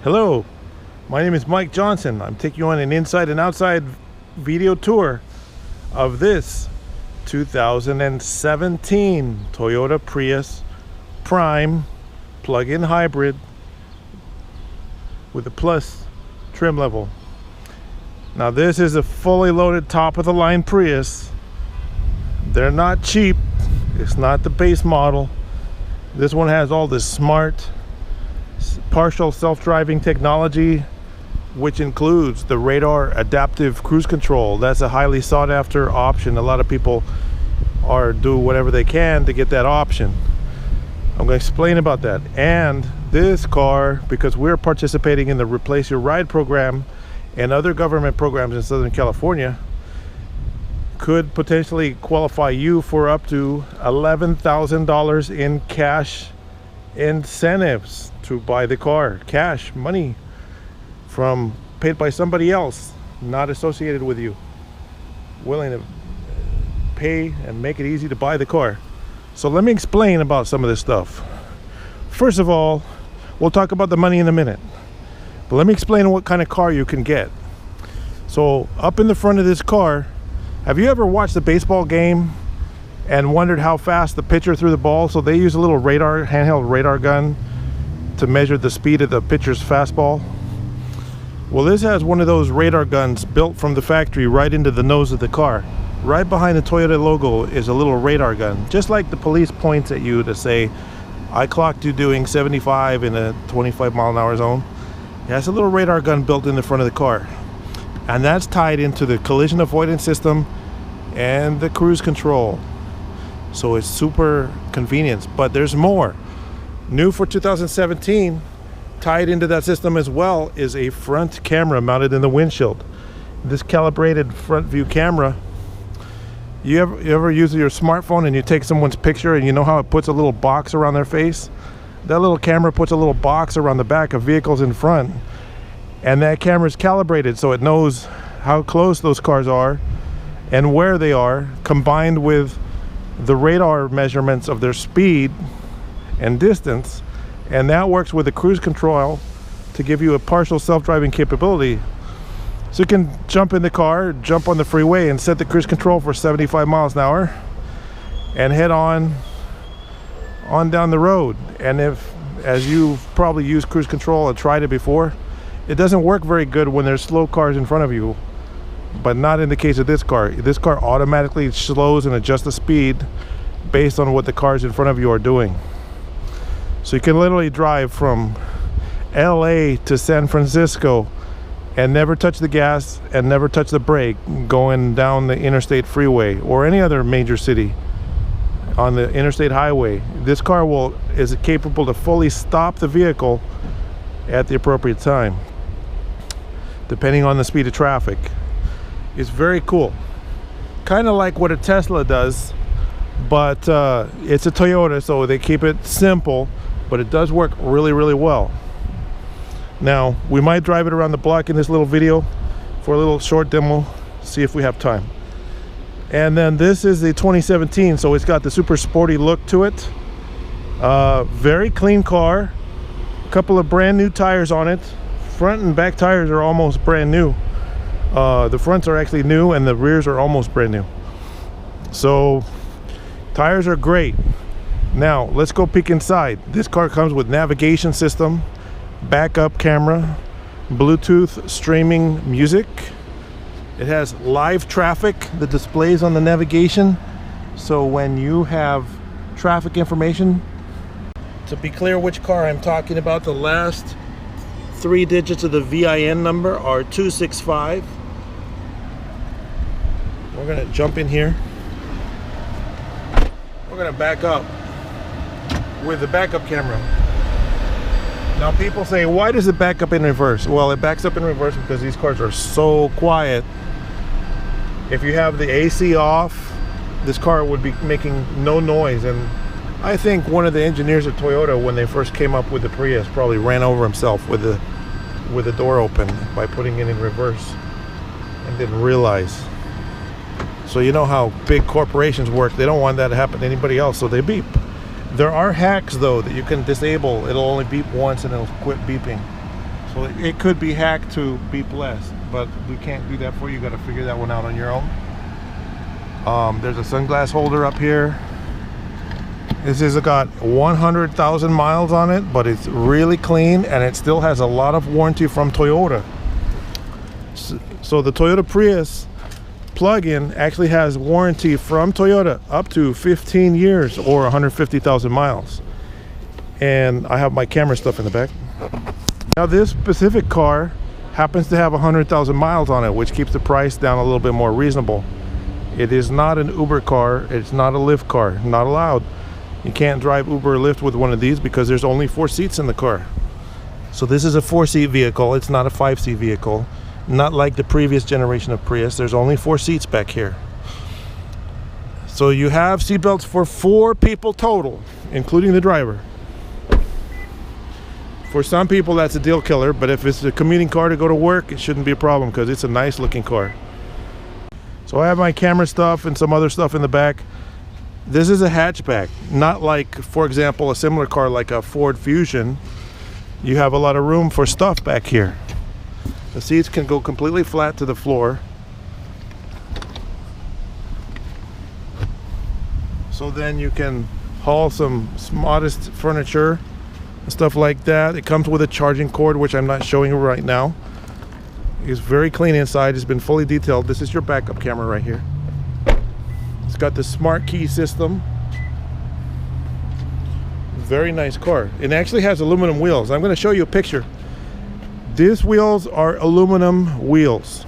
Hello, my name is Mike Johnson. I'm taking you on an inside and outside video tour of this 2017 Toyota Prius Prime plug-in hybrid with a plus trim level. Now this is a fully loaded top of the line Prius. They're not cheap. It's not the base model. This one has all this smart partial self-driving technology, which includes the radar adaptive cruise control. That's a highly sought after option. A lot of people are do whatever they can to get that option. I'm going to explain about that. And this car, because we're participating in the Replace Your Ride program and other government programs in Southern California, could potentially qualify you for up to $11,000 in cash incentives to buy the car. Cash money from paid by somebody else, not associated with you, willing to pay and make it easy to buy the car. So let me explain about some of this stuff. First of all, we'll talk about the money in a minute, but let me explain what kind of car you can get. So up in the front of this car, have you ever watched a baseball game and wondered how fast the pitcher threw the ball? So they use a little radar, handheld radar gun to measure the speed of the pitcher's fastball. Well, this has one of those radar guns built from the factory right into the nose of the car. Right behind the Toyota logo is a little radar gun, just like the police points at you to say, I clocked you doing 75 in a 25-mile-an-hour zone. It has a little radar gun built in the front of the car, and that's tied into the collision avoidance system and the cruise control. So it's super convenient, but there's more. New for 2017, tied into that system as well, is a front camera mounted in the windshield. This calibrated front view camera, you ever use your smartphone and you take someone's picture and you know how it puts a little box around their face? That little camera puts a little box around the back of vehicles in front, and that camera is calibrated so it knows how close those cars are and where they are, combined with the radar measurements of their speed and distance, and that works with the cruise control to give you a partial self-driving capability. So you can jump in the car, jump on the freeway, and set the cruise control for 75 miles an hour and head on down the road. And if, as you've probably used cruise control and tried it before, it doesn't work very good when there's slow cars in front of you, but not in the case of this car. This car automatically slows and adjusts the speed based on what the cars in front of you are doing. So you can literally drive from LA to San Francisco and never touch the gas and never touch the brake going down the interstate freeway or any other major city on the interstate highway. This car is capable to fully stop the vehicle at the appropriate time, depending on the speed of traffic. It's very cool. Kind of like what a Tesla does, but it's a Toyota, so they keep it simple, but it does work really, really well. Now, we might drive it around the block in this little video for a little short demo, see if we have time. And then this is the 2017, so it's got the super sporty look to it. Very clean car. A couple of brand new tires on it. Front and back tires are almost brand new. The fronts are actually new and the rears are almost brand new. So tires are great. Now let's go peek inside. This car comes with navigation system, backup camera, Bluetooth streaming music. It has live traffic that displays on the navigation, so when you have traffic information, to be clear which car I'm talking about, the last 3 digits of the VIN number are 265. We're gonna jump in here. We're gonna back up with the backup camera. Now people say, why does it back up in reverse? Well, it backs up in reverse because these cars are so quiet. If you have the AC off, this car would be making no noise. And I think one of the engineers at Toyota, when they first came up with the Prius, probably ran over himself with the door open by putting it in reverse and didn't realize. So you know how big corporations work. They don't want that to happen to anybody else, so they beep. There are hacks though that you can disable. It'll only beep once and it'll quit beeping. So it could be hacked to be blessed, but we can't do that for you. You got to figure that one out on your own. There's a sunglass holder up here. This has got 100,000 miles on it, but it's really clean and it still has a lot of warranty from Toyota. So the Toyota Prius plug-in actually has warranty from Toyota up to 15 years or 150,000 miles. And I have my camera stuff in the back. Now this specific car happens to have 100,000 miles on it, which keeps the price down a little bit more reasonable. It is not an Uber car. It's not a Lyft car. Not allowed. You can't drive Uber or Lyft with one of these because there's only 4 seats in the car. So this is a 4-seat vehicle. It's not a 5-seat vehicle. Not like the previous generation of Prius. There's only 4 seats back here. So you have seatbelts for 4 people total, including the driver. For some people that's a deal killer, but if it's a commuting car to go to work, it shouldn't be a problem because it's a nice looking car. So I have my camera stuff and some other stuff in the back. This is a hatchback, not like, for example, a similar car like a Ford Fusion. You have a lot of room for stuff back here. The seats can go completely flat to the floor. So then you can haul some modest furniture and stuff like that. It comes with a charging cord, which I'm not showing you right now. It's very clean inside. It's been fully detailed. This is your backup camera right here. It's got the smart key system. Very nice car. It actually has aluminum wheels. I'm going to show you a picture. These wheels are aluminum wheels.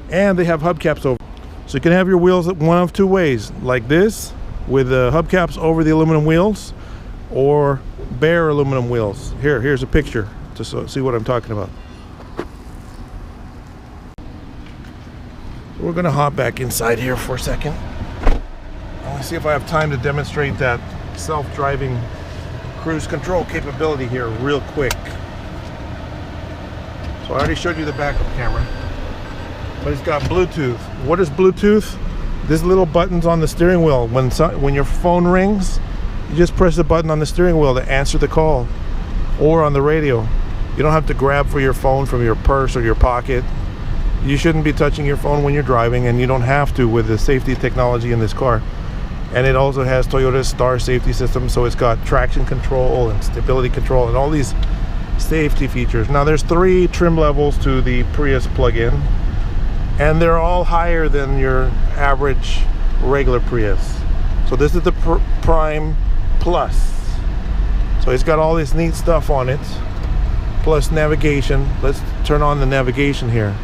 And they have hubcaps over. So you can have your wheels one of 2 ways. Like this, with the hubcaps over the aluminum wheels, or bare aluminum wheels. Here's a picture to see what I'm talking about. We're gonna hop back inside here for a second. I want to see if I have time to demonstrate that self-driving cruise control capability here real quick. So I already showed you the backup camera, but it's got Bluetooth. What is Bluetooth? This little button's on the steering wheel. When your phone rings, you just press the button on the steering wheel to answer the call, or on the radio. You don't have to grab for your phone from your purse or your pocket. You shouldn't be touching your phone when you're driving, and you don't have to with the safety technology in this car. And it also has Toyota's Star safety system, so it's got traction control and stability control and all these safety features. Now there's 3 trim levels to the Prius plug-in, and they're all higher than your average regular Prius. So this is the Prime Plus. So it's got all this neat stuff on it, plus navigation. Let's turn on the navigation here.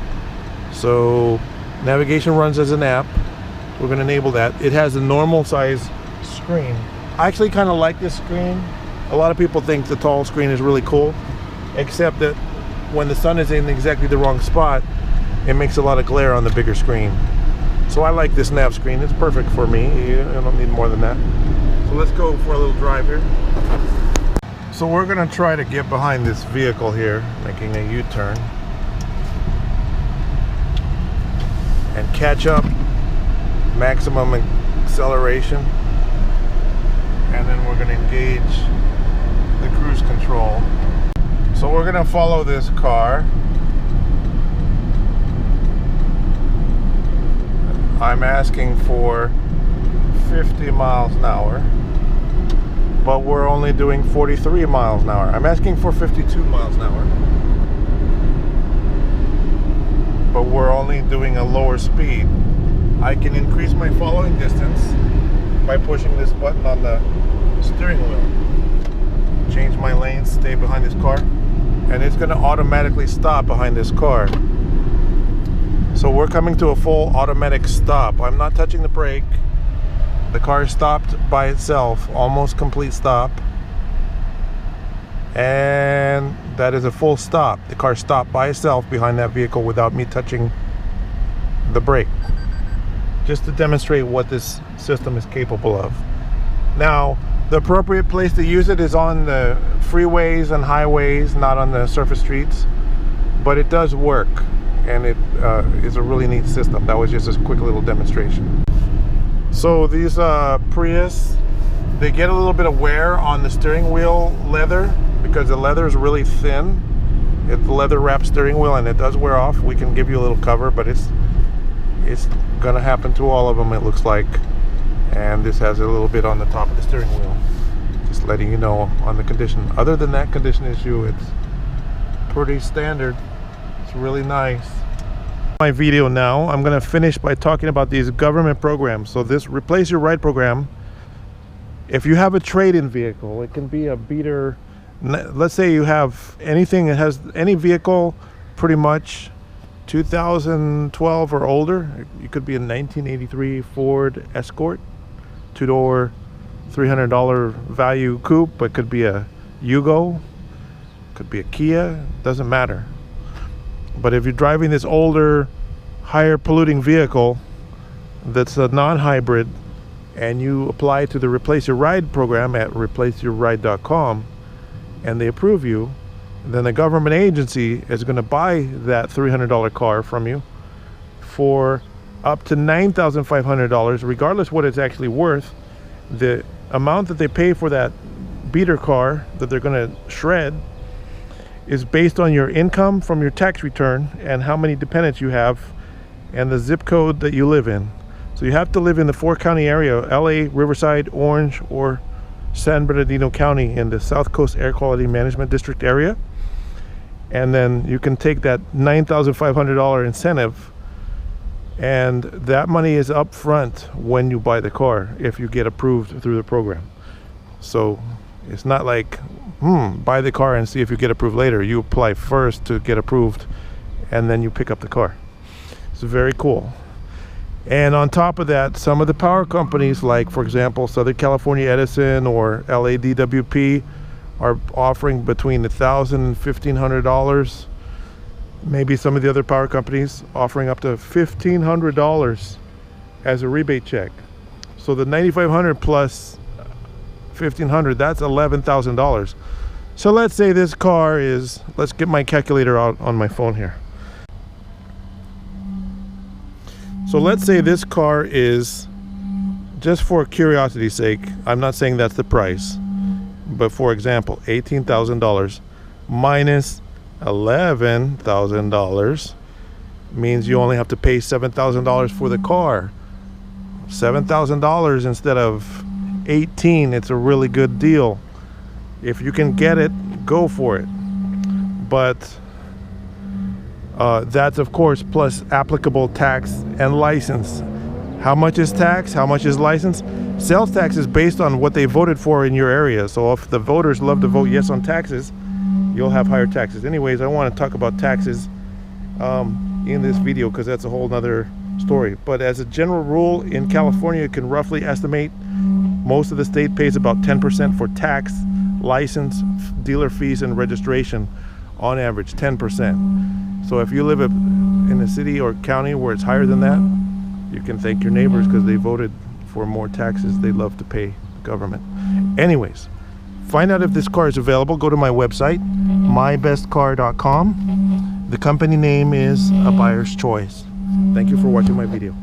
So navigation runs as an app. We're going to enable that. It has a normal size screen. I actually kind of like this screen. A lot of people think the tall screen is really cool, except that when the sun is in exactly the wrong spot, it makes a lot of glare on the bigger screen. So I like this nav screen. It's perfect for me. I don't need more than that. So let's go for a little drive here. So we're going to try to get behind this vehicle here, making a U-turn, and catch up, maximum acceleration, and then we're going to engage the cruise control. So we're going to follow this car. I'm asking for 50 miles an hour, but we're only doing 43 miles an hour. I'm asking for 52 miles an hour, but we're only doing a lower speed. I can increase my following distance by pushing this button on the steering wheel. Change my lanes, stay behind this car, and it's going to automatically stop behind this car. So we're coming to a full automatic stop. I'm not touching the brake. The car stopped by itself, almost complete stop. And that is a full stop. The car stopped by itself behind that vehicle without me touching the brake. Just to demonstrate what this system is capable of. Now, the appropriate place to use it is on the freeways and highways, not on the surface streets. But it does work, and it is a really neat system. That was just a quick little demonstration. So these Prius, they get a little bit of wear on the steering wheel leather because the leather is really thin, It's the leather wrapped steering wheel, and it does wear off. We can give you a little cover, but it's gonna happen to all of them, it looks like. And this has a little bit on the top of the steering wheel, just letting you know on the condition. Other than that condition issue, it's pretty standard. It's really nice. My video now, I'm gonna finish by talking about these government programs. So this Replace Your Ride program, if you have a trade-in vehicle, it can be a beater. Let's say you have anything that has any vehicle, pretty much 2012 or older. It could be a 1983 Ford Escort, two-door, $300 value coupe, but could be a Yugo, could be a Kia, doesn't matter. But if you're driving this older, higher polluting vehicle that's a non-hybrid, and you apply to the Replace Your Ride program at replaceyourride.com, and they approve you, then the government agency is going to buy that $300 car from you for up to $9,500, regardless what it's actually worth. The amount that they pay for that beater car that they're going to shred is based on your income from your tax return and how many dependents you have and the zip code that you live in. So you have to live in the 4-county area: LA, Riverside, Orange, or San Bernardino County in the South Coast Air Quality Management District area. And then you can take that $9,500 incentive, and that money is up front when you buy the car if you get approved through the program. So it's not like buy the car and see if you get approved later. You apply first to get approved, and then you pick up the car. It's very cool. And on top of that, some of the power companies, like for example Southern California Edison or LADWP, are offering between $1,000 and $1,500. Maybe some of the other power companies offering up to $1,500 as a rebate check. So the $9,500 plus $1,500, that's $11,000. So let's say this car is, let's get my calculator out on my phone here. So let's say this car is, just for curiosity's sake, I'm not saying that's the price, but for example, $18,000 minus $11,000 means you only have to pay $7,000 for the car. $7,000 instead of $18,000. It's a really good deal. If you can get it, go for it. But that's of course plus applicable tax and license. How much is tax? How much is license? Sales tax is based on what they voted for in your area. So if the voters love to vote yes on taxes, you'll have higher taxes. Anyways, I want to talk about taxes in this video because that's a whole nother story. But as a general rule, in California, you can roughly estimate most of the state pays about 10% for tax, license, dealer fees, and registration. On average, 10%. So if you live in a city or county where it's higher than that, you can thank your neighbors because they voted for more taxes they love to pay the government. Anyways, find out if this car is available. Go to my website, mybestcar.com. The company name is A Buyer's Choice. Thank you for watching my video.